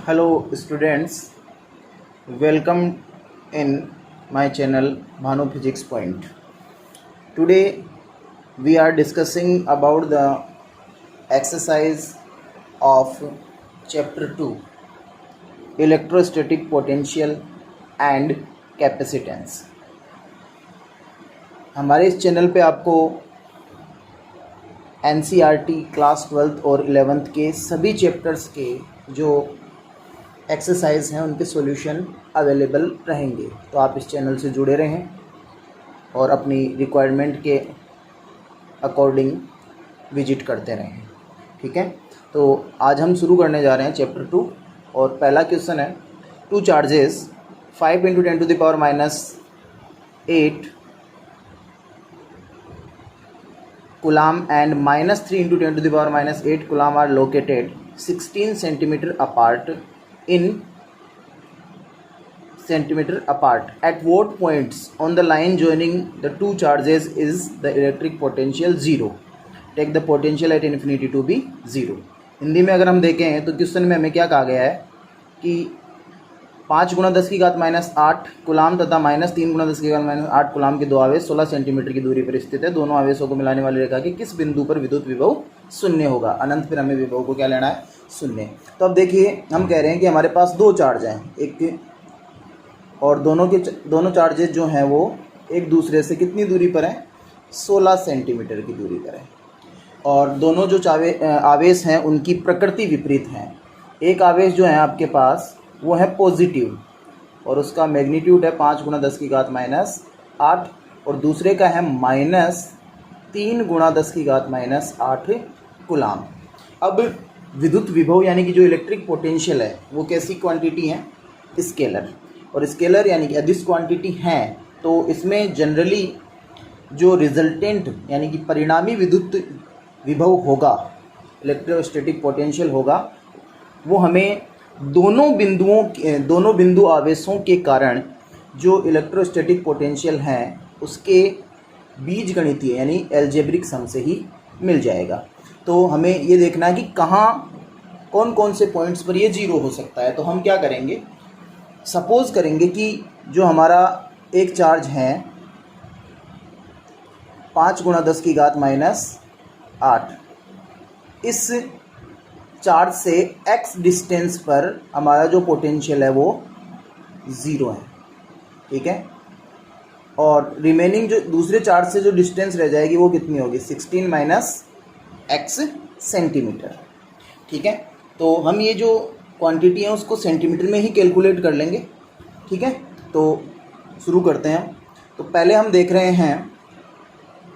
Hello students, welcome in my channel Bhanu Physics Point. Today we are discussing about the exercise of chapter 2, electrostatic potential and capacitance. हमारे इस channel पे आपको NCERT class 12th और 11th के सभी chapters के जो exercise हैं उनके सॉल्यूशन अवेलेबल रहेंगे, तो आप इस चैनल से जुड़े रहें और अपनी रिक्वायरमेंट के अकॉर्डिंग विजिट करते रहें। ठीक है, तो आज हम शुरू करने जा रहे हैं चैप्टर 2 और पहला क्वेश्चन है two charges 5 × 10⁻⁸ coulomb and -3 × 10⁻⁸ coulomb are located 16 centimetre apart at what points on the line joining the two charges is the electric potential 0? Take the potential at infinity to be 0. Hindi में अगर हम देखें तो question में हमें क्या कहा गया है कि 5 × 10⁻⁸ कूलाम तथा -3 × 10⁻⁸ कूलाम के दो आवेश 16 सेंटीमीटर की दूरी पर स्थित है। दोनों आवेशों को मिलाने वाली रेखा के किस बिंदु पर विद्युत विभव शून्य होगा? अनंत फिर हमें विभव को क्या लेना है? शून्य। तो अब देखिए, हम कह रहे हैं कि हमारे पास दो चार्ज हैं, एक और दोनों चार्जेस जो हैं वो एक दूसरे से कितनी दूरी पर हैं? 16 सेंटीमीटर की दूरी पर है। और दोनों जो आवेश हैं उनकी प्रकृति विपरीत हैं। एक आवेश जो है आपके पास वो है पॉजिटिव और उसका मैग्नीट्यूड है 5 × 10⁻⁸ और दूसरे का है -3 × 10⁻⁸ कूलाम। अब विद्युत विभव यानी कि जो इलेक्ट्रिक पोटेंशियल है वो कैसी क्वांटिटी है? स्केलर। और स्केलर यानी कि अदिश क्वांटिटी है, तो इसमें जनरली जो रिजल्टेंट यानी कि परिणामी विद्युत विभव होगा, इलेक्ट्रोस्टैटिक पोटेंशियल होगा, वो हमें दोनों बिंदु आवेशों के कारण जो इलेक्ट्रोस्टैटिक पोटेंशियल हैं उसके बीजगणितीय यानी एल्जेब्रिक सम से ही मिल जाएगा। तो हमें ये देखना है कि कौन कौन से पॉइंट्स पर ये 0 हो सकता है। तो हम क्या करेंगे, सपोज करेंगे कि जो हमारा एक चार्ज है 5 × 10⁻⁸, इस चार्ज से x डिस्टेंस पर हमारा जो पोटेंशियल है वो 0 है। ठीक है, और रिमेनिंग जो दूसरे चार्ज से जो डिस्टेंस रह जाएगी वो कितनी होगी? 16 - x सेंटीमीटर। ठीक है, तो हम ये जो क्वांटिटी है उसको सेंटीमीटर में ही कैलकुलेट कर लेंगे। ठीक है, तो शुरू करते हैं। तो पहले हम देख रहे हैं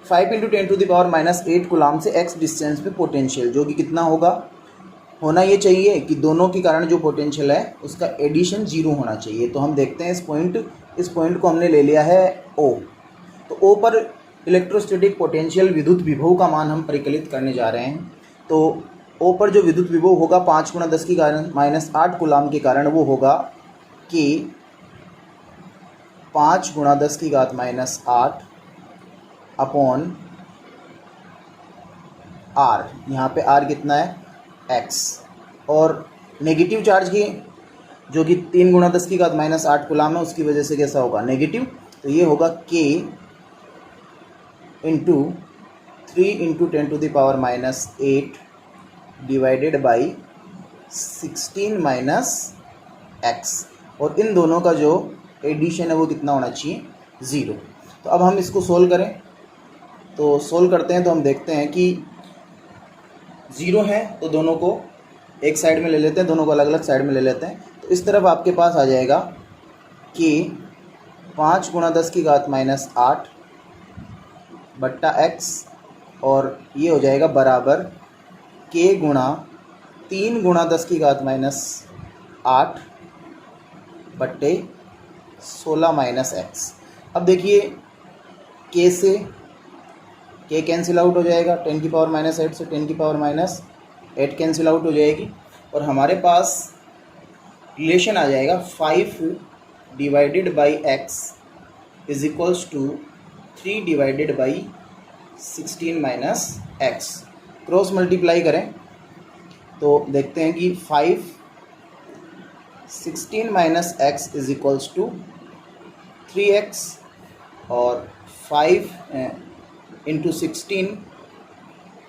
5 × 10⁻⁸ कूलाम से x डिस्टेंस पे पोटेंशियल, जो कि कितना होना ये चाहिए कि दोनों के कारण जो पोटेंशियल है उसका एडिशन 0 होना चाहिए। तो हम देखते हैं इस पॉइंट को हमने ले लिया है O। तो O पर इलेक्ट्रोस्टैटिक पोटेंशियल विद्युत विभव का मान हम परिकलित करने जा रहे हैं। तो O पर जो विद्युत विभव होगा 5 × 10⁻⁸ कूलाम के कारण वो होगा कि 5 × 10⁻⁸ अपॉन R। यहाँ पे R कितना है? x। और नेगेटिव चार्ज की जो कि 3 × 10⁻⁸ कूलाम है उसकी वजह से कैसा होगा? नेगेटिव। तो ये होगा k × 3 × 10⁻⁸ डिवाइडेड बाई 16 - x। और इन दोनों का जो एडिशन है वो कितना होना चाहिए? 0। तो अब हम इसको सोल्व करें। तो सोल्व करते हैं तो हम देखते हैं कि 0 है, तो दोनों को एक साइड में ले लेते हैं, दोनों को अलग अलग साइड में ले लेते हैं। तो इस तरफ आपके पास आ जाएगा कि 5 × 10⁻⁸ बट्टा x, और ये हो जाएगा बराबर k × 3 × 10⁻⁸ बट्टे 16 - x। अब देखिए, k से k कैंसिल आउट हो जाएगा, 10⁻⁸ से 10⁻⁸ कैंसिल आउट हो जाएगी, और हमारे पास रिलेशन आ जाएगा 5 divided by x is equals to 3 divided by 16 - x। Cross multiply करें तो देखते हैं कि 5 16 minus x is equals to 3x और 5 into 16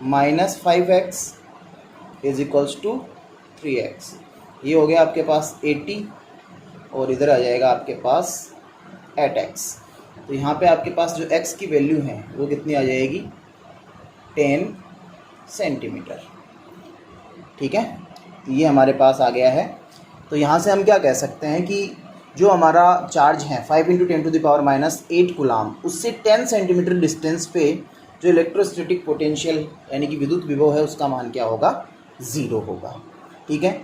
minus 5x is equals to 3x। ये हो गया आपके पास 80 और इधर आ जाएगा आपके पास 8x। तो यहाँ पे आपके पास जो x की वैल्यू है वो कितनी आ जाएगी 10 सेंटीमीटर। ठीक है, तो ये हमारे पास आ गया है। तो यहाँ से हम क्या कह सकते हैं कि जो हमारा चार्ज है 5 into 10 to the power minus 8 coulomb, उससे 10 सेंटीमीटर डिस्टेंस पे जो इलेक्ट्रोस्टैटिक पोटेंशियल यानी कि विद्युत विभव है उसका मान क्या होगा 0 होगा। ठीक है,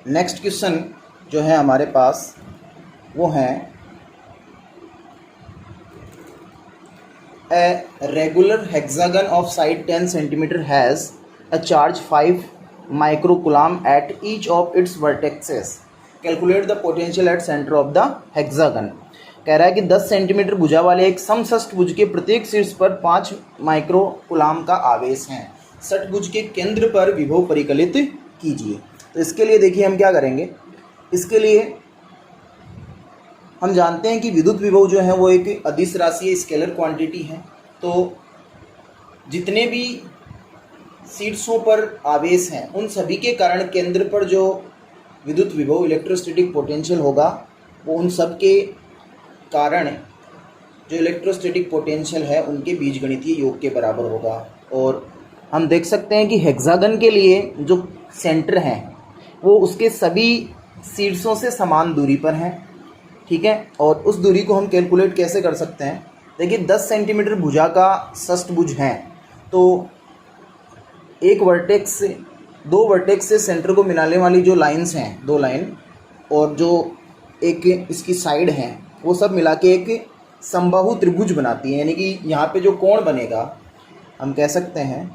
नेक्स्ट क्वेश्चन जो है हमारे पास वो है A regular hexagon of side 10 cm has a charge 5 microcoulomb at each of its vertices. Calculate the potential at center of the hexagon. कह रहा है कि 10 सेंटीमीटर भुजा वाले एक समषष्ठभुज के प्रत्येक शीर्ष पर 5 माइक्रोकुलाम का आवेश है। षटभुज के केंद्र पर विभव परिकलित कीजिए। तो इसके लिए देखिए हम क्या करेंगे, इसके लिए हम जानते हैं कि विद्युत विभव जो है वो एक अदिश राशि है, स्केलर क्वांटिटी है। तो जितने भी शीर्षों पर आवेश हैं उन सभी के कारण केंद्र पर जो विद्युत विभव इलेक्ट्रोस्टैटिक पोटेंशियल होगा वो उन सब के कारण जो इलेक्ट्रोस्टैटिक पोटेंशियल है उनके बीजगणितीय योग के बराबर होगा। और हम देख सकते हैं कि हेक्सागन के लिए जो सेंटर है वो उसके सभी शीर्षों से समान दूरी पर हैं। ठीक है, और उस दूरी को हम कैलकुलेट कैसे कर सकते हैं, देखिए 10 सेंटीमीटर भुजा का षष्ठभुज है तो एक वर्टेक्स से दो वर्टेक्स से सेंटर को मिलाने वाली जो लाइंस हैं, दो लाइन और जो एक इसकी साइड है वो सब मिला के एक समबाहु त्रिभुज बनाती है। यानी कि यहाँ पे जो कोण बनेगा हम कह सकते हैं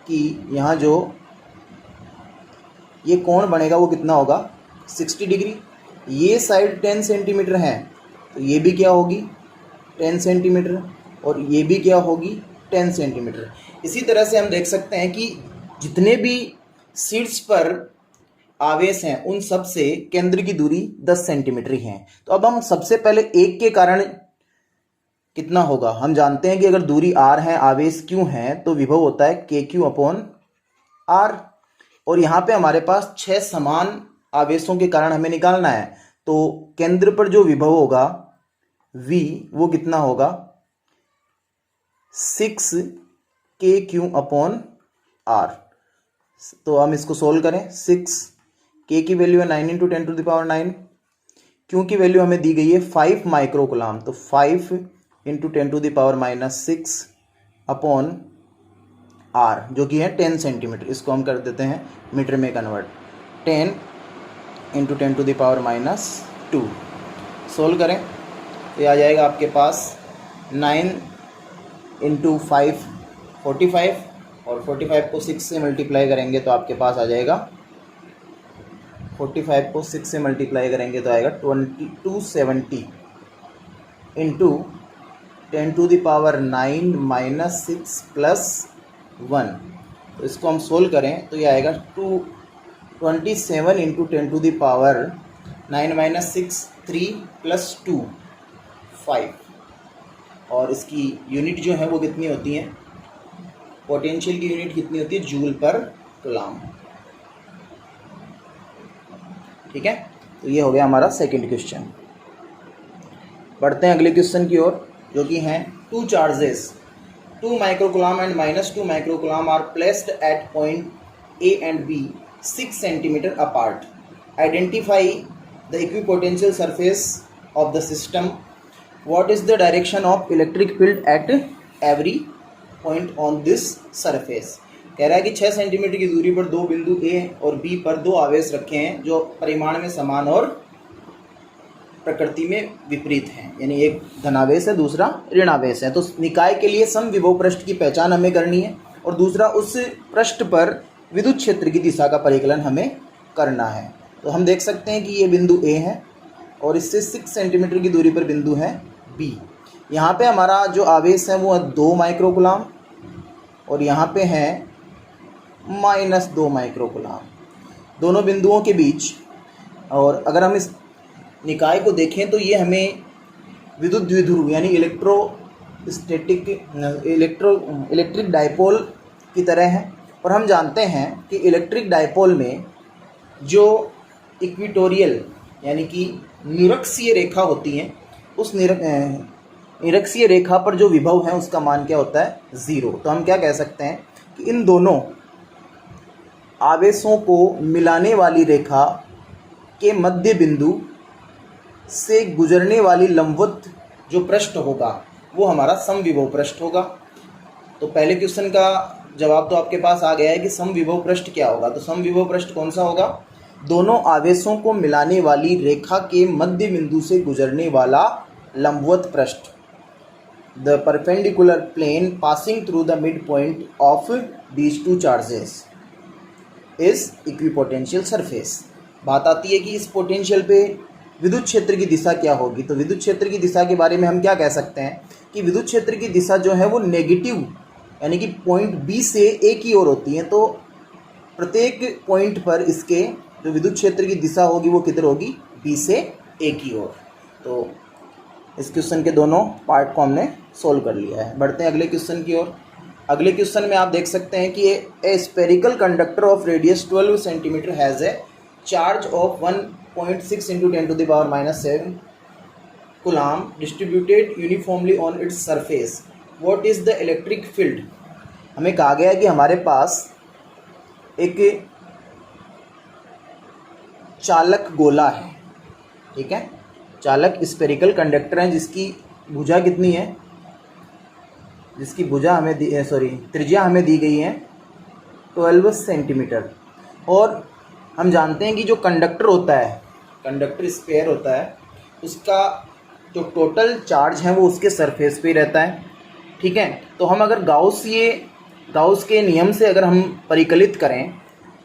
कि यहाँ जो ये कोण बनेगा वो कितना होगा 60 डिग्री। ये साइड 10 सेंटीमीटर है तो ये भी क्या होगी 10 सेंटीमीटर और ये भी क्या होगी 10 सेंटीमीटर। इसी तरह से हम देख सकते हैं कि जितने भी शीर्ष पर आवेश हैं उन सब से केंद्र की दूरी 10 सेंटीमीटर ही है। तो अब हम सबसे पहले एक के कारण कितना होगा, हम जानते हैं कि अगर दूरी r है आवेश q है तो विभव होता है KQ/r। और यहाँ पे हमारे पास 6 समान आवेशों के कारण हमें निकालना है। तो केंद्र पर जो विभव होगा v वो कितना होगा 6KQ/r। तो हम इसको सोल्व करें, 6k की वैल्यू है 9 into 10 to the power 9, q की वैल्यू हमें दी गई है 5 माइक्रोकुलाम तो 5 into 10 to the power minus 6/r जो कि है 10 सेंटीमीटर। इसको हम कर देते हैं मीटर में convert, 10 into 10 to the power minus 2। Solve करें तो ये आ जाएगा आपके पास 9 इंटू 5 45 और 45 को 6 से मल्टीप्लाई करेंगे तो आपके पास आ जाएगा 45 को 6 से मल्टीप्लाई करेंगे तो आएगा 2270 into 10 to the power 9 minus 6 plus 1। तो इसको हम सोल्व करें तो ये आएगा 27 into 10 to the power 9 minus 6 3 plus 2 5। और इसकी यूनिट जो है वो कितनी होती है, पोटेंशियल की यूनिट कितनी होती है जूल पर कूलाम। ठीक है, तो ये हो गया हमारा सेकंड क्वेश्चन। बढ़ते हैं अगले क्वेश्चन की ओर जो कि हैं 2 charges 2 microcoulomb and minus 2 microcoulomb are placed at point A and B 6 centimeter apart. Identify the equipotential surface of the system. What is the direction of electric field at every point on this surface? कह रहा है कि 6 centimetre की दूरी पर दो बिंदु A और B पर दो आवेश रखे हैं जो परिमाण में समान और प्रकृति में विपरीत हैं। यानी एक धनावेश है दूसरा ऋणावेश है। तो निकाय के लिए समविभव पृष्ठ की पहचान हमें करनी है और दूसरा उस पृष्ठ पर विद्युत क्षेत्र की दिशा का परिकलन हमें करना है। तो हम देख सकते हैं कि ये बिंदु A है और इससे 6 सेंटीमीटर की दूरी पर बिंदु है B। यहाँ पे हमारा जो आवेश है वो 2 माइक्रोकुलाम और यहाँ पे है -2 माइक्रोकुलाम दोनों बिंदुओं के बीच। और अगर हम इस निकाय को देखें तो ये हमें विद्युत द्विध्रुव यानी इलेक्ट्रिक डाइपोल की तरह है। और हम जानते हैं कि इलेक्ट्रिक डाइपोल में जो इक्वेटोरियल यानी कि निरक्षीय रेखा होती है, उस निरक्षीय रेखा पर जो विभव है उसका मान क्या होता है? 0। तो हम क्या कह सकते हैं कि इन दोनों आवेशों को मिलाने वाली रेखा के मध्य बिंदु से गुजरने वाली लंबवत जो पृष्ठ होगा वो हमारा समविभव पृष्ठ होगा। तो पहले क्वेश्चन का जवाब तो आपके पास आ गया है कि समविभव पृष्ठ क्या होगा। तो समविभव पृष्ठ कौन सा होगा? दोनों आवेशों को मिलाने वाली रेखा के मध्य बिंदु से गुजरने वाला लंबवत पृष्ठ। The perpendicular plane passing through the mid point of these two charges is equipotential surface. बात आती है कि इस पोटेंशियल पे विद्युत क्षेत्र की दिशा क्या होगी। तो विद्युत क्षेत्र की दिशा के बारे में हम क्या कह सकते हैं कि विद्युत क्षेत्र की दिशा जो है वो नेगेटिव यानी कि पॉइंट बी से ए की ओर होती है। तो प्रत्येक पॉइंट पर इसके जो विद्युत क्षेत्र की दिशा होगी वो किधर होगी? बी से ए की ओर। तो इस क्वेश्चन के दोनों पार्ट को हमने सोल्व कर लिया है। बढ़ते हैं अगले क्वेश्चन की ओर। अगले क्वेश्चन में आप देख सकते हैं कि a spherical conductor of radius 12 centimetre has a charge of 1.6 × 10⁻⁻7 coulomb distributed uniformly on its surface. What is the electric field? हमें कहा गया है कि हमारे पास एक चालक गोला है, ठीक है, चालक स्पेरिकल कंडक्टर है जिसकी भुजा कितनी है? जिसकी भुजा हमें त्रिज्या हमें दी गई है 12 सेंटीमीटर। और हम जानते हैं कि जो कंडक्टर होता है, कंडक्टर स्पेयर होता है, उसका जो टोटल चार्ज है वो उसके सरफेस पे ही रहता है, ठीक है। तो हम अगर गाउस के नियम से अगर हम परिकलित करें,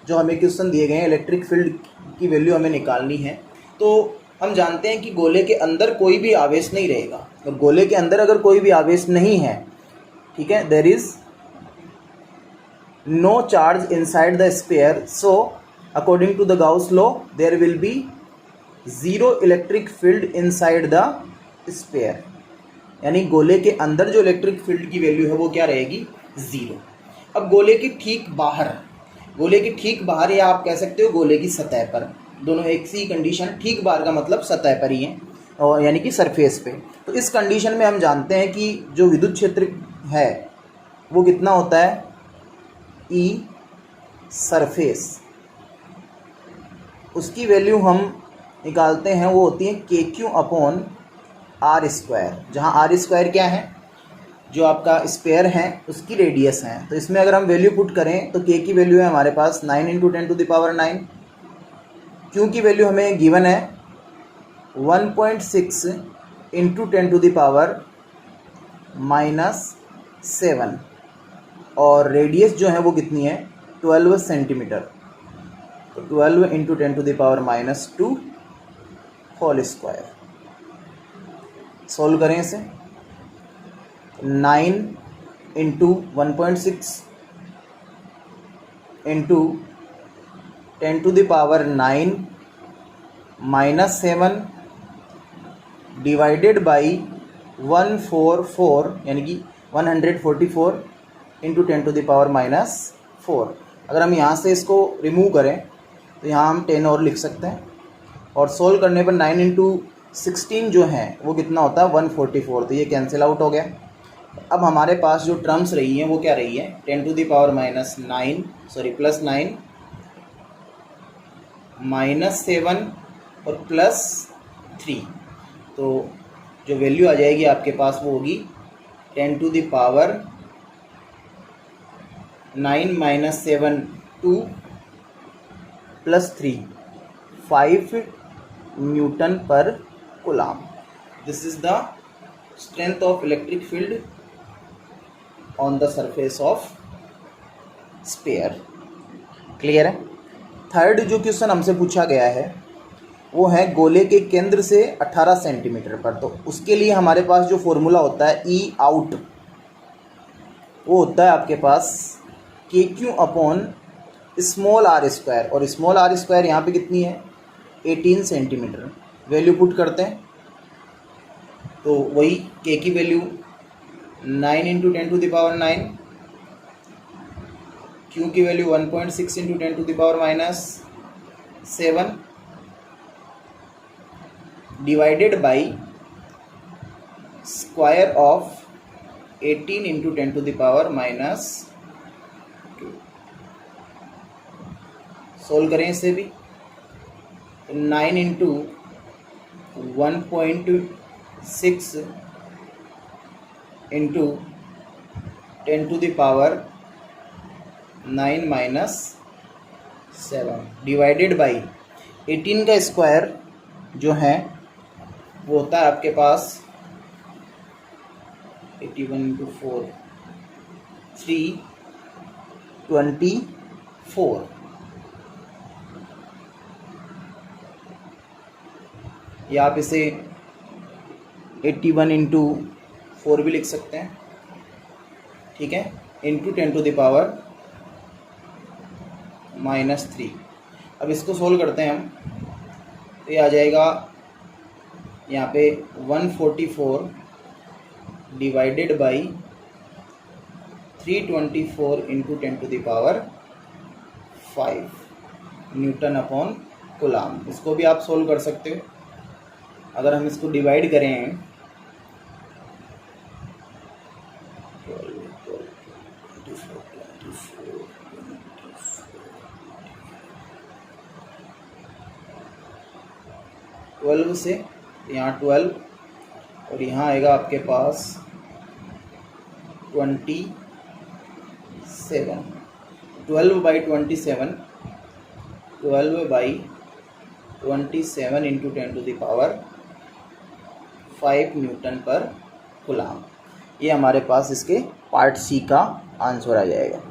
जो हमें क्वेश्चन दिए गए हैं इलेक्ट्रिक फील्ड की वैल्यू हमें निकालनी है, तो हम जानते हैं कि गोले के अंदर कोई भी आवेश नहीं रहेगा। तो गोले के अंदर अगर कोई भी आवेश नहीं है, ठीक है, there is no charge inside the sphere, so according to the Gauss law there will be 0 electric field inside the sphere. यानी गोले के अंदर जो इलेक्ट्रिक फील्ड की वैल्यू है वो क्या रहेगी? 0। अब गोले के ठीक बाहर या आप कह सकते हो गोले की सतह पर, दोनों एक सी कंडीशन, ठीक बाहर का मतलब सतह पर ही है और यानी कि सरफेस पे। तो इस कंडीशन में हम जानते हैं कि जो विद्युत क्षेत्र है वो कितना होता है? E सरफेस, उसकी वैल्यू हम निकालते हैं, वो होती है KQ/r², जहाँ r² क्या है? जो आपका स्पेयर है उसकी रेडियस है। तो इसमें अगर हम वैल्यू पुट करें तो K की वैल्यू है हमारे पास 9 × 10⁹, Q की वैल्यू हमें गिवन है 1.6 × 10⁻⁷, और रेडियस जो है वो कितनी है? 12 सेंटीमीटर। तो 12 × 10⁻² होल स्क्वायर। सोल्व करें इसे। 9 × 1.6 × 10⁻⁹ डिवाइडेड बाई 144 यानी कि 144 × 10⁻⁴। अगर हम यहाँ से इसको रिमूव करें तो यहाँ हम 10 और लिख सकते हैं, और सोल्व करने पर 9 × 16 जो है वो कितना होता है? 144। तो ये कैंसिल आउट हो गया। अब हमारे पास जो टर्म्स रही हैं वो क्या रही है? 10⁻⁹ +9 -7 और +3। तो जो वैल्यू आ जाएगी आपके पास वो होगी 10⁻⁹ - 7 2 +3 5 न्यूटन पर coulomb. This is the strength of electric field on the surface of sphere. Clear है? थर्ड जो क्वेश्चन हमसे पूछा गया है वो है गोले के केंद्र से 18 सेंटीमीटर पर। तो उसके लिए हमारे पास जो फॉर्मूला होता है E आउट, वो होता है आपके पास KQ/ स्मॉल आर स्क्वायर, और स्मॉल आर स्क्वायर यहाँ पे कितनी है 18 सेंटीमीटर। वैल्यू पुट करते हैं तो वही के की वैल्यू 9 इंटू 10⁻⁹, क्यू की value 1.6 into 10⁻⁷ divided by square of 18 into 10⁻⁻²। Solve करें इसे भी, 9 इंटू 1.6 इंटू 10⁻⁹ डिवाइडेड बाई 18 का स्क्वायर जो है वो होता है आपके पास 81 इंटू 4 324। या आप इसे 81 इंटू 4 भी लिख सकते हैं, ठीक है, इंटू 10⁻⁻3। अब इसको सोल्व करते हैं हम, तो ये आ जाएगा यहाँ पे 144 divided by 324 into 10⁵ Newton upon coulomb. इसको भी आप सोल्व कर सकते हो। अगर हम इसको डिवाइड करें 12 से, यहाँ 12 और यहाँ आएगा आपके पास 27। 12/27 12/27 इंटू 10⁵ न्यूटन पर कूलाम। ये हमारे पास इसके पार्ट सी का आंसर आ जाएगा।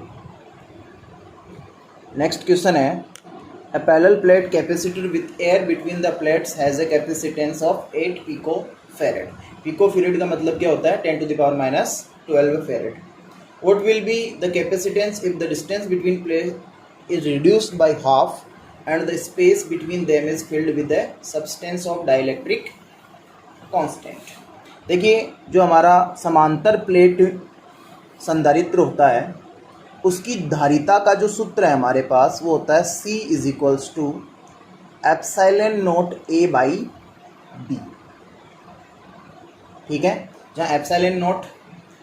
नेक्स्ट क्वेश्चन है, A parallel plate capacitor with air between the plates has a capacitance of 8 picofarad. Picofarad का मतलब क्या होता है 10⁻⁻12 farad. What will be the capacitance if the distance between plates is reduced by half and the space between them is filled with a substance of dielectric constant? देखिए, जो हमारा समांतर plate संधारित्र होता है उसकी धारिता का जो सूत्र है हमारे पास वो होता है C is equals to ε0A/d। ठीक है, जहाँ ε0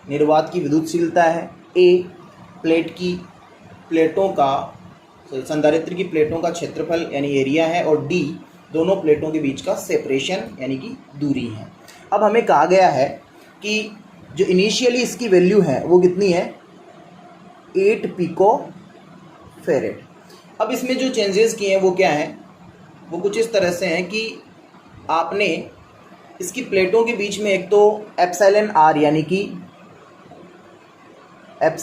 निर्वात की विद्युतशीलता है, A प्लेटों का संधारित्र की प्लेटों का क्षेत्रफल यानी एरिया है, और D दोनों प्लेटों के बीच का सेपरेशन यानी कि दूरी है। अब हमें कहा गया है कि जो इनिशियली इसकी वैल्यू है वो कितनी है 8 पिकोफैरेड। अब इसमें जो चेंजेस किए हैं वो क्या हैं, वो कुछ इस तरह से हैं कि आपने इसकी प्लेटों के बीच में एक तो εr यानी कि εr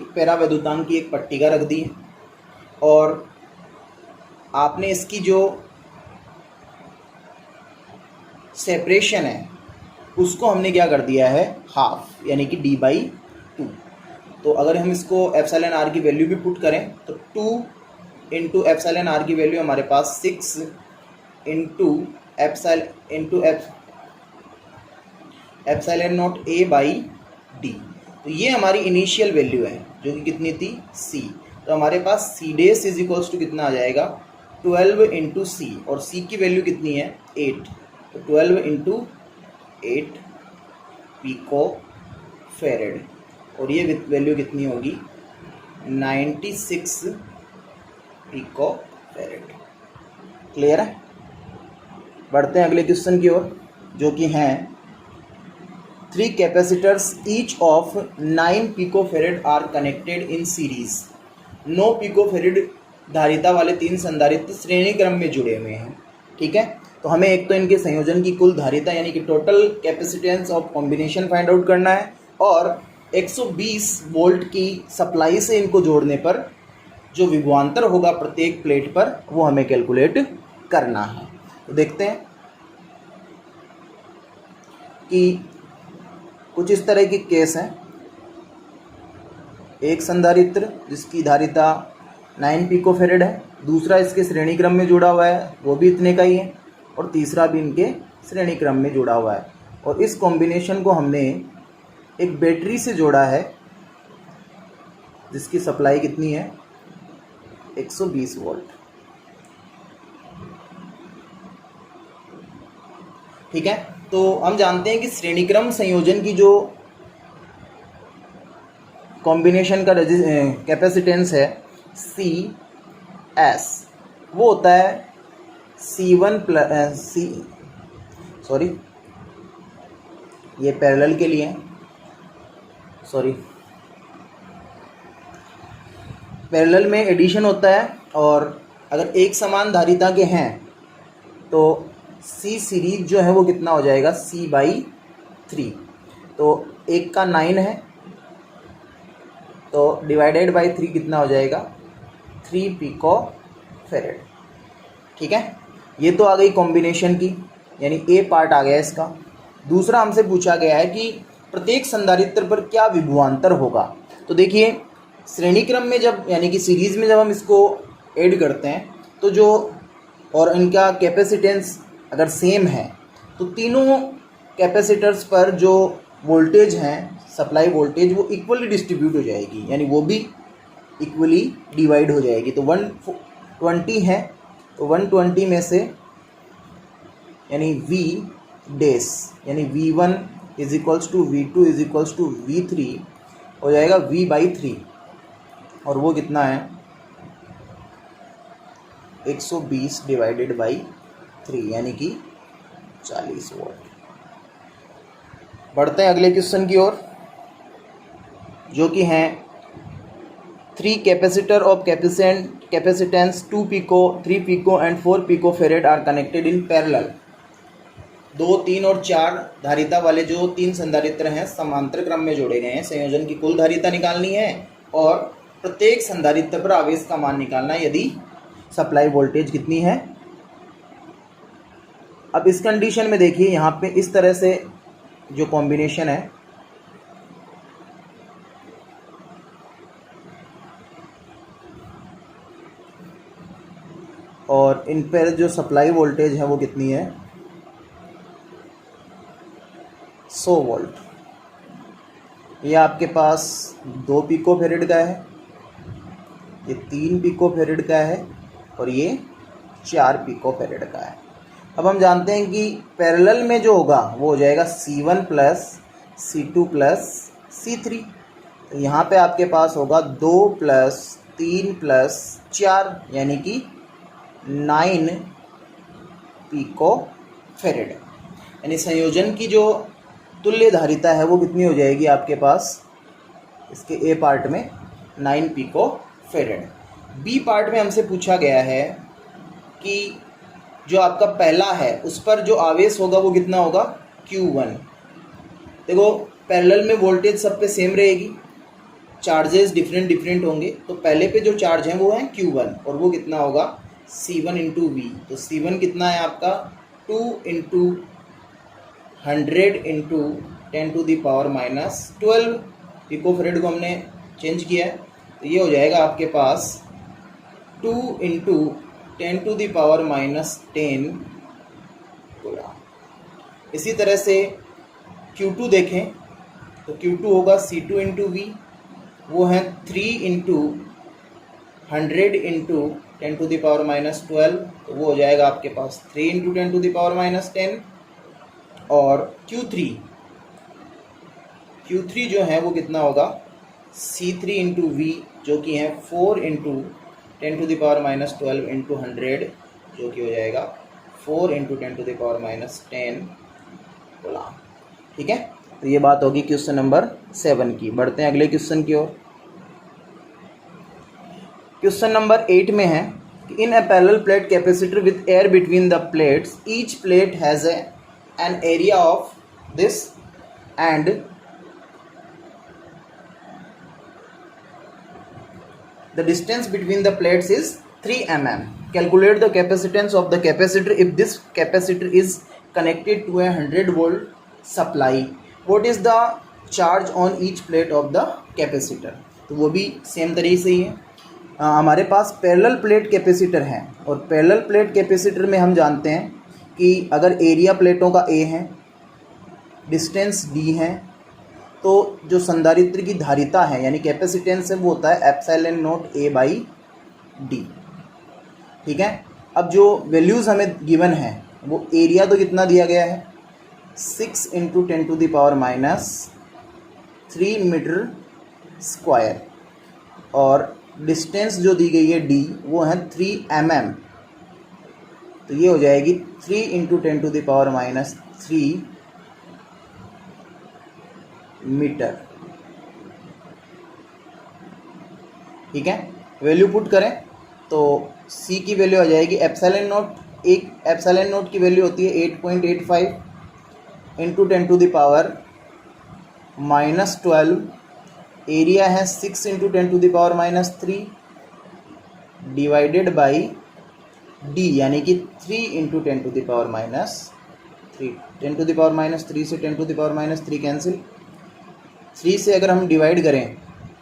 पैरावैद्युतांक की एक पट्टिका रख दी है, और आपने इसकी जो सेपरेशन है उसको हमने क्या कर दिया है हाफ, यानी कि d/2। तो अगर हम इसको εr की वैल्यू भी पुट करें तो 2 इंटू εr की वैल्यू हमारे पास 6 इंटू ε0A/d। तो ये हमारी इनिशियल वैल्यू है जो कि कितनी थी c। तो हमारे पास c dash is equals to कितना आ जाएगा 12 इंटू c, और c की वैल्यू कितनी है 8। तो 12 इंटू 8 पिकोफैरेड, और ये वैल्यू कितनी होगी 96 पिकोफैरेड। क्लियर है? बढ़ते हैं अगले क्वेश्चन की ओर, जो कि हैं 3 capacitors each of 9 picofarad are connected in series. 9 picofarad धारिता वाले 3 संधारित्र श्रेणी क्रम में जुड़े हुए हैं। ठीक है, तो हमें एक तो इनके संयोजन की कुल धारिता यानी कि total capacitance of combination find out करना है, और 120 वोल्ट की सप्लाई से इनको जोड़ने पर जो विभवांतर होगा प्रत्येक प्लेट पर वो हमें कैलकुलेट करना है। तो देखते हैं कि कुछ इस तरह की केस है। एक संधारित्र जिसकी धारिता 9 पिकोफेरेड है, दूसरा इसके श्रेणी क्रम में जुड़ा हुआ है वो भी इतने का ही है, और तीसरा भी इनके श्रेणी क्रम में जुड़ा हुआ है। और इस कॉम्बिनेशन को हमने एक बैटरी से जोड़ा है जिसकी सप्लाई कितनी है 120 वोल्ट। ठीक है, तो हम जानते हैं कि श्रेणीक्रम संयोजन की जो कॉम्बिनेशन का कैपेसिटेंस है CS, वो होता है C1 प्लस ये पैरेलल के लिए, पैरेलल में एडिशन होता है, और अगर एक समान धारिता के हैं तो C सीरीज जो है वो कितना हो जाएगा C/3। तो एक का 9 है तो डिवाइडेड बाई 3 कितना हो जाएगा 3 पिकोफेरेड। ठीक है, ये तो आ गई कॉम्बिनेशन की, यानी ए पार्ट आ गया इसका। दूसरा हमसे पूछा गया है कि प्रत्येक संधारित्र पर क्या विभवांतर होगा। तो देखिए श्रेणी क्रम में जब यानी कि सीरीज़ में जब हम इसको ऐड करते हैं तो जो और इनका कैपेसिटेंस अगर सेम है तो तीनों कैपेसिटर्स पर जो वोल्टेज हैं सप्लाई वोल्टेज वो इक्वली डिस्ट्रीब्यूट हो जाएगी, यानी वो भी इक्वली डिवाइड हो जाएगी। तो 120 है तो 120 में से यानी V डैश यानी V1 is equals to V2 is equals to V3 हो जाएगा V/3, और वो कितना है 120 डिवाइडेड बाई 3 यानी कि 40 वोल्ट। बढ़ते हैं अगले क्वेश्चन की ओर, जो कि हैं 3 capacitor of capacitance 2 pico 3 pico and 4 picofarad are connected in parallel. 2, 3 और 4 धारिता वाले जो 3 संधारित्र हैं समांतर क्रम में जोड़े गए हैं। संयोजन की कुल धारिता निकालनी है और प्रत्येक संधारित्र पर आवेश का मान निकालना है यदि सप्लाई वोल्टेज कितनी है। अब इस कंडीशन में देखिए यहाँ पे इस तरह से जो कॉम्बिनेशन है और इन पर जो सप्लाई वोल्टेज है वो कितनी है 100 वोल्ट। ये आपके पास 2 पिकोफेरेड का है, ये 3 पिकोफेरेड का है और ये 4 पिकोफेरेड का है। अब हम जानते हैं कि पैरेलल में जो होगा वो हो जाएगा C1 plus C2 plus C3। तो यहाँ पे आपके पास होगा 2 प्लस 3 प्लस 4 यानी कि 9 पिकोफेरेड। यानी संयोजन की जो तुल्य धारिता है वो कितनी हो जाएगी आपके पास इसके ए पार्ट में 9 पिकोफेरेड। बी पार्ट में हमसे पूछा गया है कि जो आपका पहला है उस पर जो आवेश होगा वो कितना होगा Q1। देखो पैरेलल में वोल्टेज सब पे सेम रहेगी, चार्जेस डिफरेंट होंगे। तो पहले पे जो चार्ज हैं वो है Q1 और वो कितना होगा C1 इंटू V। तो C1 कितना है आपका 2 इंटू 100 इंटू 10⁻⁻12 पिकोफेरेड को हमने चेंज किया है। तो ये हो जाएगा आपके पास 2 इंटू 10⁻⁻10 गुणा। इसी तरह से Q2 देखें तो Q2 होगा C2 इंटू V, वो है 3 इंटू 100 इंटू 10⁻⁻12। तो वो हो जाएगा आपके पास 3 इंटू 10⁻⁻10। और Q3 जो है वो कितना होगा C3 इंटू V जो कि है 4 इंटू 10⁻⁻12 इंटू 100 जो कि हो जाएगा 4 इंटू 10⁻⁻10 गुलाम। ठीक है, तो ये बात होगी क्वेश्चन नंबर 7 की। बढ़ते हैं अगले क्वेश्चन की ओर। क्वेश्चन नंबर 8 में है कि in a parallel plate capacitor with air between the plates each plate has an area of this and the distance between the plates is 3 mm. Calculate the capacitance of the capacitor if this capacitor is connected to a 100 volt supply. What is the charge on each plate of the capacitor? तो वो भी same तरीके से ही है। हमारे पास parallel plate capacitor हैं और parallel plate capacitor में हम जानते हैं कि अगर एरिया प्लेटों का ए है, डिस्टेंस डी है, तो जो संधारित्र की धारिता है यानी कैपेसिटेंस है वो होता है epsilon not a by D. ठीक है, अब जो वैल्यूज़ हमें गिवन है वो एरिया तो कितना दिया गया है 6 × 10⁻³ मीटर स्क्वायर और डिस्टेंस जो दी गई है डी वो है 3 mm, तो ये हो जाएगी 3 × 10⁻³ मीटर। ठीक है, वैल्यू पुट करें तो C की वैल्यू आ जाएगी एप्सिलॉन नॉट, एक एप्सिलॉन नॉट की वैल्यू होती है 8.85 × 10⁻12, एरिया है 6 × 10⁻³ डिवाइडेड बाई डी यानी कि 3 × 10⁻³ 10⁻³ से 10⁻³ कैंसिल, 3 से अगर हम डिवाइड करें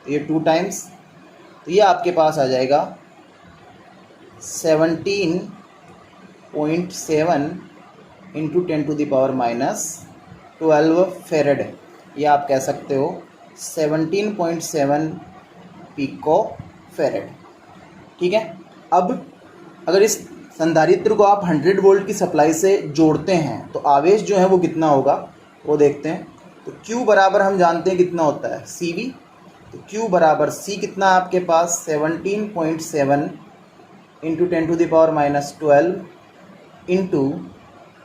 तो ये 2 टाइम्स, तो ये आपके पास आ जाएगा 17.7 × 10⁻12 फेरेड, ये आप कह सकते हो 17.7 पिको फेरेड। ठीक है, अब अगर इस संधारित्र को आप 100 वोल्ट की सप्लाई से जोड़ते हैं तो आवेश जो है वो कितना होगा वो देखते हैं। तो Q बराबर हम जानते हैं कितना होता है CV, तो Q बराबर C कितना है आपके पास 17.7 × 10⁻12 इंटू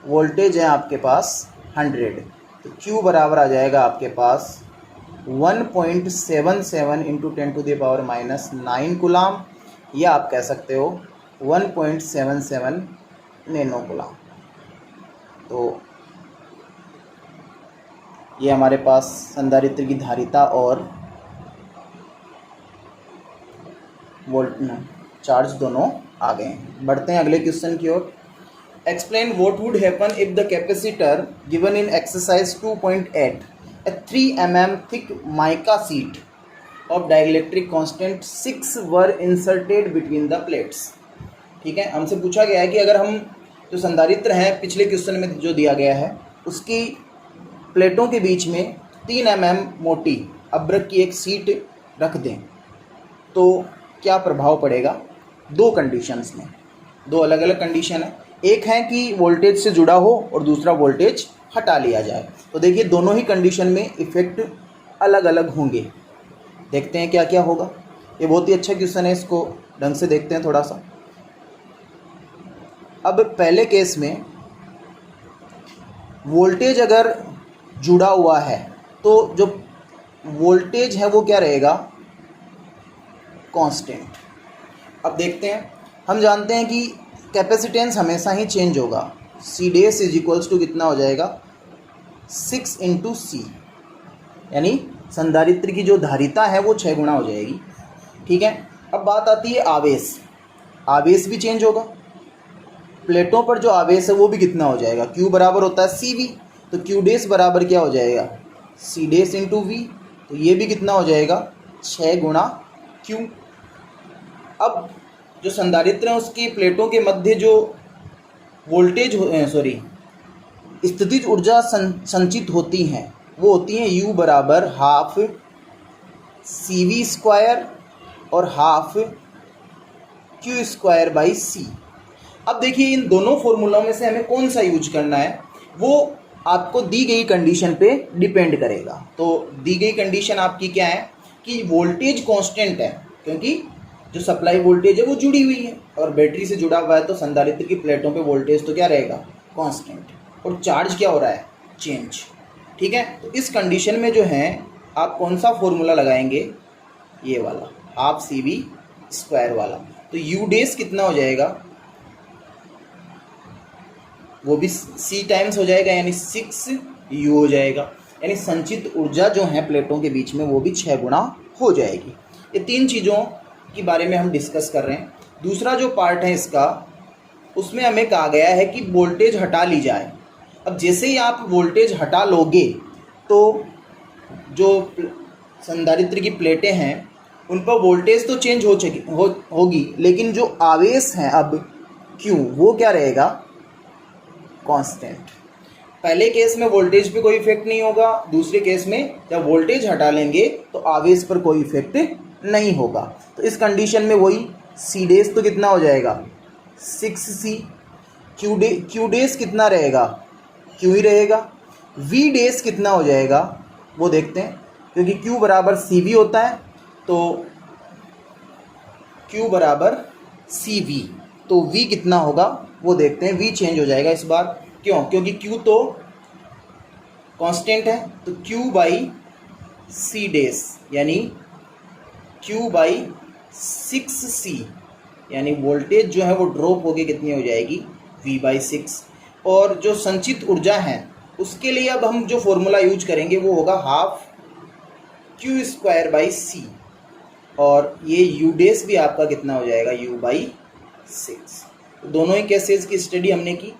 वोल्टेज है आपके पास 100, तो Q बराबर आ जाएगा आपके पास 1.77 × 10⁻9 कूलाम, या आप कह सकते हो 1.77 नैनो कूलाम। तो ये हमारे पास संधारित्र की धारिता और वोल्ट चार्ज दोनों आ गए हैं। बढ़ते हैं अगले क्वेश्चन की ओर। Explain what would happen if the capacitor given in exercise 2.8 a 3 mm thick mica sheet of dielectric constant 6 were inserted between the plates। ठीक है, हमसे पूछा गया है कि अगर हम जो संधारित्र हैं पिछले क्वेश्चन में जो दिया गया है उसकी प्लेटों के बीच में 3 mm मोटी अब्रक की एक सीट रख दें तो क्या प्रभाव पड़ेगा। दो कंडीशंस में, दो अलग अलग कंडीशन है, एक है कि वोल्टेज से जुड़ा हो और दूसरा वोल्टेज हटा लिया जाए। तो देखिए दोनों ही कंडीशन में इफेक्ट अलग अलग होंगे। देखते हैं क्या क्या होगा। ये बहुत ही अच्छा क्वेश्चन है, इसको ढंग से देखते हैं थोड़ा सा। अब पहले केस में वोल्टेज अगर जुड़ा हुआ है तो जो वोल्टेज है वो क्या रहेगा कांस्टेंट। अब देखते हैं, हम जानते हैं कि कैपेसिटेंस हमेशा ही चेंज होगा। C dash is equals to कितना हो जाएगा 6 × C, यानी संधारित्र की जो धारिता है वो 6 गुना हो जाएगी। ठीक है, अब बात आती है आवेश। आवेश भी चेंज होगा, प्लेटों पर जो आवेश है वो भी कितना हो जाएगा। Q बराबर होता है CV, तो Q डैश बराबर क्या हो जाएगा C डैश × V, तो ये भी कितना हो जाएगा 6 गुना Q। अब जो संधारित्र है उसकी प्लेटों के मध्य जो वोल्टेज स्थितिज ऊर्जा संचित होती हैं वो होती हैं U बराबर हाफ CV² और हाफ Q² बाई C। अब देखिए इन दोनों फॉर्मूलों में से हमें कौन सा यूज करना है वो आपको दी गई कंडीशन पे डिपेंड करेगा। तो दी गई कंडीशन आपकी क्या है कि वोल्टेज कांस्टेंट है, क्योंकि जो सप्लाई वोल्टेज है वो जुड़ी हुई है और बैटरी से जुड़ा हुआ है, तो संधारित्र की प्लेटों पे वोल्टेज तो क्या रहेगा कांस्टेंट, और चार्ज क्या हो रहा है चेंज। ठीक है, तो इस कंडीशन में जो है आप कौन सा फॉर्मूला लगाएंगे, ये वाला हाफ CV² वाला। तो U डैश कितना हो जाएगा, वो भी C टाइम्स हो जाएगा यानी 6U हो जाएगा, यानी संचित ऊर्जा जो है प्लेटों के बीच में वो भी 6 गुना हो जाएगी। ये तीन चीज़ों के बारे में हम डिस्कस कर रहे हैं। दूसरा जो पार्ट है इसका, उसमें हमें कहा गया है कि वोल्टेज हटा ली जाए। अब जैसे ही आप वोल्टेज हटा लोगे तो जो संधारित्र की प्लेटें हैं उन पर वोल्टेज तो चेंज होगी, लेकिन जो आवेश हैं अब Q वो क्या रहेगा, कांस्टेंट। पहले केस में वोल्टेज पे कोई इफेक्ट नहीं होगा, दूसरे केस में जब वोल्टेज हटा लेंगे तो आवेश पर कोई इफेक्ट नहीं होगा। तो इस कंडीशन में वही C डेस तो कितना हो जाएगा 6C, Q डेस कितना रहेगा, Q ही रहेगा। V डेस कितना हो जाएगा वो देखते हैं, क्योंकि Q बराबर CV होता है, तो Q बराबर CV, तो V कितना होगा वो देखते हैं। V चेंज हो जाएगा इस बार, क्यों, क्योंकि Q तो कांस्टेंट है, तो Q बाई C डेस यानी Q बाई 6C, यानी वोल्टेज जो है वो ड्रॉप होके कितनी हो जाएगी V बाई 6। और जो संचित ऊर्जा है उसके लिए अब हम जो फॉर्मूला यूज करेंगे वो होगा half Q square by C, और ये U डेस भी आपका कितना हो जाएगा U बाई 6। तो दोनों ही केसेस की स्टडी हमने की।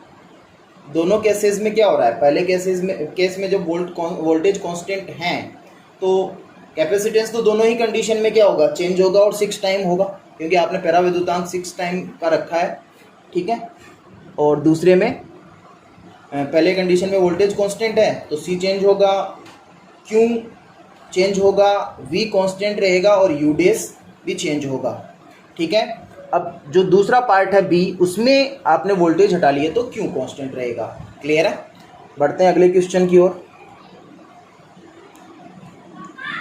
दोनों केसेस में क्या हो रहा है, पहले केस में जब वोल्टेज कांस्टेंट हैं तो कैपेसिटेंस तो दोनों ही कंडीशन में क्या होगा, चेंज होगा और 6 टाइम होगा, क्योंकि आपने पराविद्युतांक 6 टाइम का रखा है, ठीक है। और दूसरे में पहले कंडीशन में वोल्टेज कांस्टेंट है तो C चेंज होगा, Q चेंज होगा, V कांस्टेंट रहेगा और U डेस भी चेंज होगा, ठीक है। अब जो दूसरा पार्ट है B, उसमें आपने वोल्टेज हटा लिए तो Q कांस्टेंट रहेगा। क्लियर है। बढ़ते हैं अगले क्वेश्चन की ओर।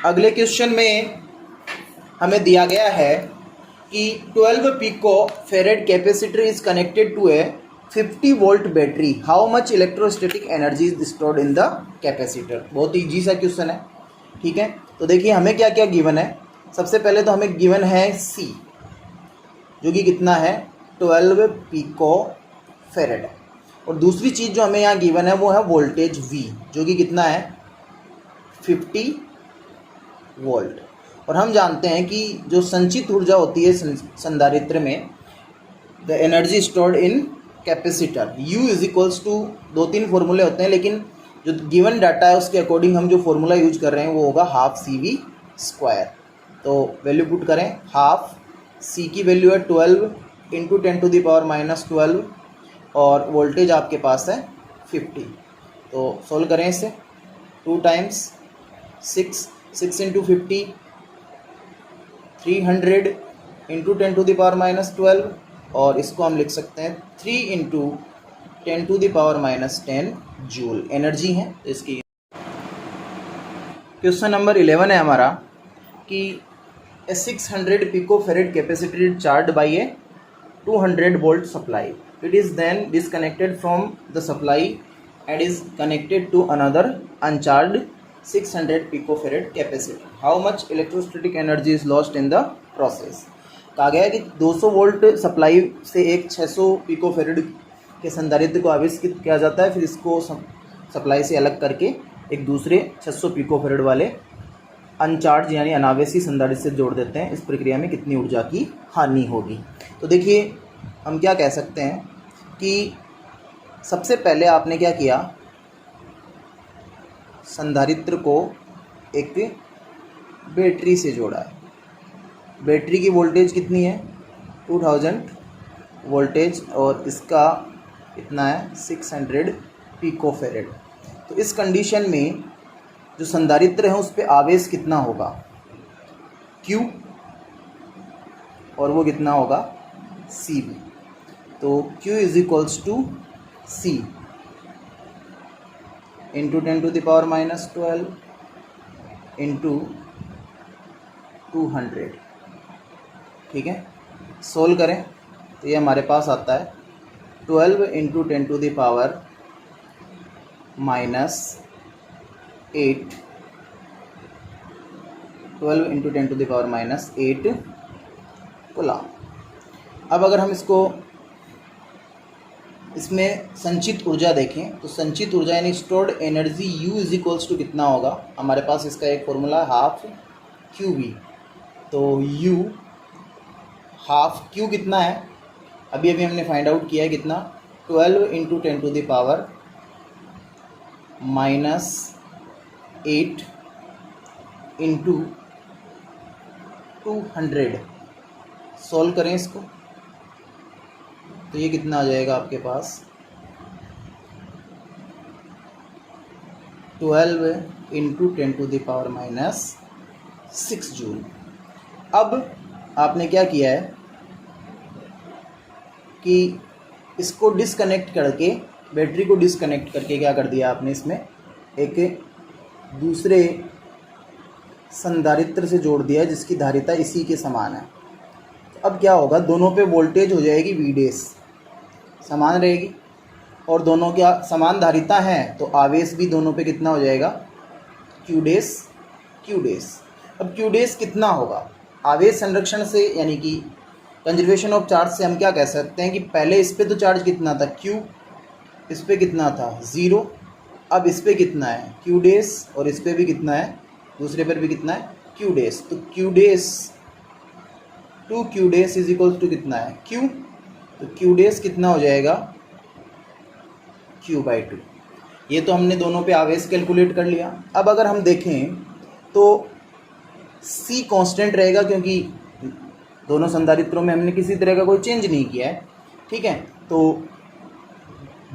अगले क्वेश्चन में हमें दिया गया है कि 12 pico farad capacitor is connected to a 50 volt battery, how much electrostatic energy is stored in the capacitor. बहुत इजी सा क्वेश्चन है, ठीक है। तो देखिए हमें क्या क्या गिवन है। सबसे पहले तो हमें गिवन है C, जो कि कितना है 12 पिको फेरेड है, और दूसरी चीज़ जो हमें यहाँ गिवन है वो है वोल्टेज V, जो कि कितना है 50 वोल्ट। और हम जानते हैं कि जो संचित ऊर्जा होती है संधारित्र में, the energy stored in capacitor, U is equals to 2-3 फॉर्मूले होते हैं, लेकिन जो गिवन डाटा है उसके अकॉर्डिंग हम जो फॉर्मूला यूज कर रहे हैं वो होगा हाफ CV स्क्वायर। तो वैल्यू पुट करें, हाफ C की वैल्यू है 12 इंटू 10⁻⁻12, और वोल्टेज आपके पास है 50। तो सोल्व करें इसे, 2 टाइम्स 6 इंटू 50 300 इंटू 10⁻⁻12, और इसको हम लिख सकते हैं 3 इंटू 10⁻⁻10 जूल एनर्जी है इसकी। क्वेश्चन नंबर 11 है हमारा कि a 600 picofarad capacitor is charged by a 200 volt supply. It is then disconnected from the supply and is connected to another uncharged 600 picofarad capacitor. How much electrostatic energy is lost in the process? कहा गया है कि 200 volt supply से एक 600 picofarad के संधारित्र को आवेशित किया जाता है, फिर इसको सप्लाई से अलग करके एक दूसरे 600 पिकोफेरेड वाले अनचार्ज यानी अनावेशी संधारित्र से जोड़ देते हैं। इस प्रक्रिया में कितनी ऊर्जा की हानि होगी। तो देखिए हम क्या कह सकते हैं कि सबसे पहले आपने क्या किया, संधारित्र को एक बैटरी से जोड़ा है। बैटरी की वोल्टेज कितनी है 2000 वोल्टेज, और इसका कितना है 600 पिकोफेरेड। तो इस कंडीशन में जो संधारित्र है उस पर आवेश कितना होगा Q, और वो कितना होगा CV। तो Q is equals to C into 10⁻⁻12 into 200, ठीक है। सोल्व करें तो ये हमारे पास आता है 12 इंटू 10⁻⁻8 12 इंटू 10⁻⁻8 कूलम। अब अगर हम इसमें संचित ऊर्जा देखें तो संचित ऊर्जा यानी stored energy U is equals to कितना होगा, हमारे पास इसका एक फॉर्मूला है हाफ QV। तो U हाफ Q कितना है, अभी हमने फाइंड आउट किया है कितना 12 इंटू 10⁻⁻8 इंटू 200। सॉल्व करें इसको तो ये कितना आ जाएगा आपके पास 12 इंटू 10⁻⁻6 जूल। अब आपने क्या किया है कि इसको डिसकनेक्ट करके, बैटरी को डिसकनेक्ट करके क्या कर दिया आपने, इसमें एक दूसरे संधारित्र से जोड़ दिया जिसकी धारिता इसी के समान है। तो अब क्या होगा, दोनों पे वोल्टेज हो जाएगी वी डैश, समान रहेगी, और दोनों क्या समान धारिता हैं तो आवेश भी दोनों पे कितना हो जाएगा, क्यू डैश क्यू डैश। अब क्यू डैश कितना होगा, आवेश संरक्षण से यानी कि कंजर्वेशन ऑफ चार्ज से हम क्या कह सकते हैं कि पहले इस पे तो चार्ज कितना था क्यू, इस पे कितना था 0, अब इस पे कितना है क्यू डैश, और इस पे भी कितना है, दूसरे पर भी कितना है क्यू डैश। तो Q dash two Q dash is equals to कितना है क्यू, तो क्यू डैश कितना हो जाएगा Q/2। ये तो हमने दोनों पे आवेश कैलकुलेट कर लिया। अब अगर हम देखें तो C कांस्टेंट रहेगा क्योंकि दोनों संधारित्रों में हमने किसी तरह का कोई चेंज नहीं किया है, ठीक है। तो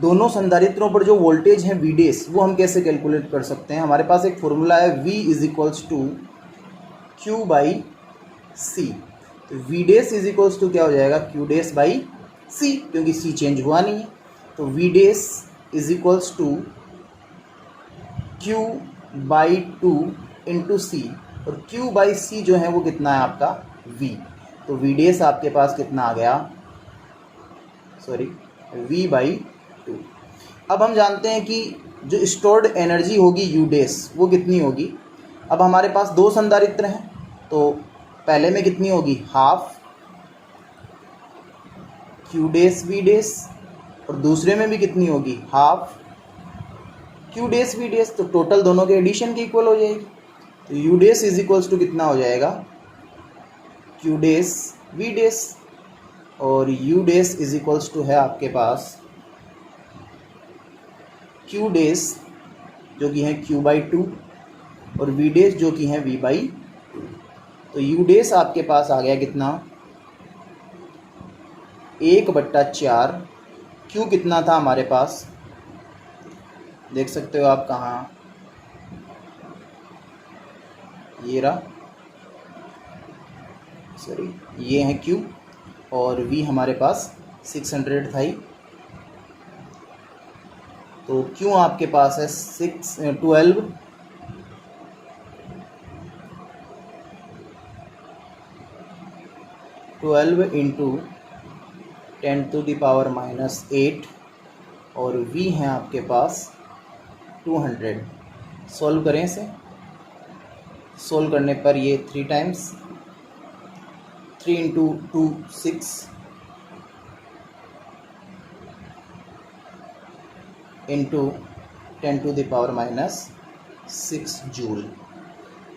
दोनों संधारित्रों पर जो वोल्टेज है वी डैश वो हम कैसे कैलकुलेट कर सकते हैं, हमारे पास एक फॉर्मूला है V is equals to Q/C। तो V dash is equals to क्या हो जाएगा क्यू डैश बाई C, क्योंकि C चेंज हुआ नहीं है। तो V dash is equals to Q/2 into C, और Q/C जो है वो कितना है आपका V। तो वी डैश आपके पास कितना आ गया, सॉरी V/2। अब हम जानते हैं कि जो स्टोर्ड एनर्जी होगी यू डैश वो कितनी होगी। अब हमारे पास दो संधारित्र हैं तो पहले में कितनी होगी half Q dash V dash, और दूसरे में भी कितनी होगी half Q dash V dash. तो टोटल दोनों के एडिशन के इक्वल हो जाएगी। तो U dash is equals to कितना हो जाएगा क्यू डैश वी डैश, और U dash is equals to है आपके पास क्यू डैश जो कि है Q/2 और वी डैश जो कि है V/2। तो यू डैश आपके पास आ गया कितना 1/4, क्यू कितना था हमारे पास, देख सकते हो आप कहाँ, ये रहा, सॉरी ये है क्यू, और वी हमारे पास 600 था ही। तो क्यू आपके पास है 12 इंटू 10⁻⁻8, और v है आपके पास 200। सॉल्व करें इसे, सॉल्व करने पर ये 3 टाइम्स 3 इंटू 2 6 इंटू 10⁻⁻6 जूल।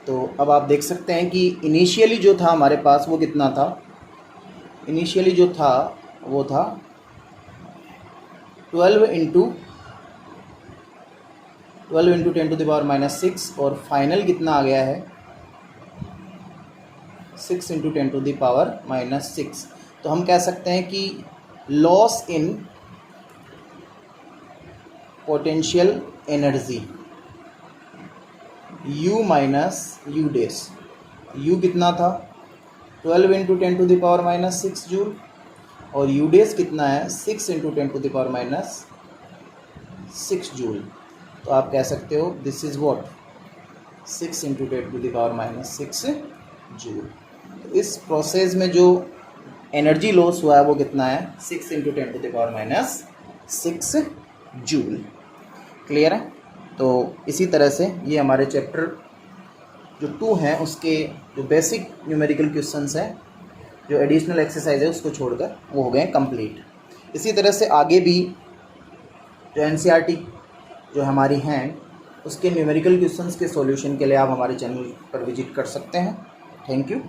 तो अब आप देख सकते हैं कि इनिशियली जो था हमारे पास वो कितना था, इनिशियली जो था वो था 12 इंटू 10⁻⁻6, और फाइनल कितना आ गया है 6 इंटू 10⁻⁻6। तो हम कह सकते हैं कि loss in potential energy U minus you dash, U कितना था 12 इंटू 10⁻⁻6 जूल, और यू डैश कितना है 6 इंटू 10⁻⁻6 जूल। तो आप कह सकते हो this is what 6 into 10⁻⁻6 joule. तो इस प्रोसेस में जो एनर्जी लॉस हुआ है वो कितना है 6 इंटू 10⁻⁻6 जूल। क्लियर है। तो इसी तरह से ये हमारे चैप्टर जो 2 हैं उसके जो बेसिक न्यूमेरिकल क्वेश्चंस हैं, जो एडिशनल एक्सरसाइज है उसको छोड़कर वो हो गए कंप्लीट। इसी तरह से आगे भी जो एनसीईआरटी जो हमारी हैं उसके न्यूमेरिकल क्वेश्चंस के सॉल्यूशन के लिए आप हमारे चैनल पर विजिट कर सकते हैं। Thank you.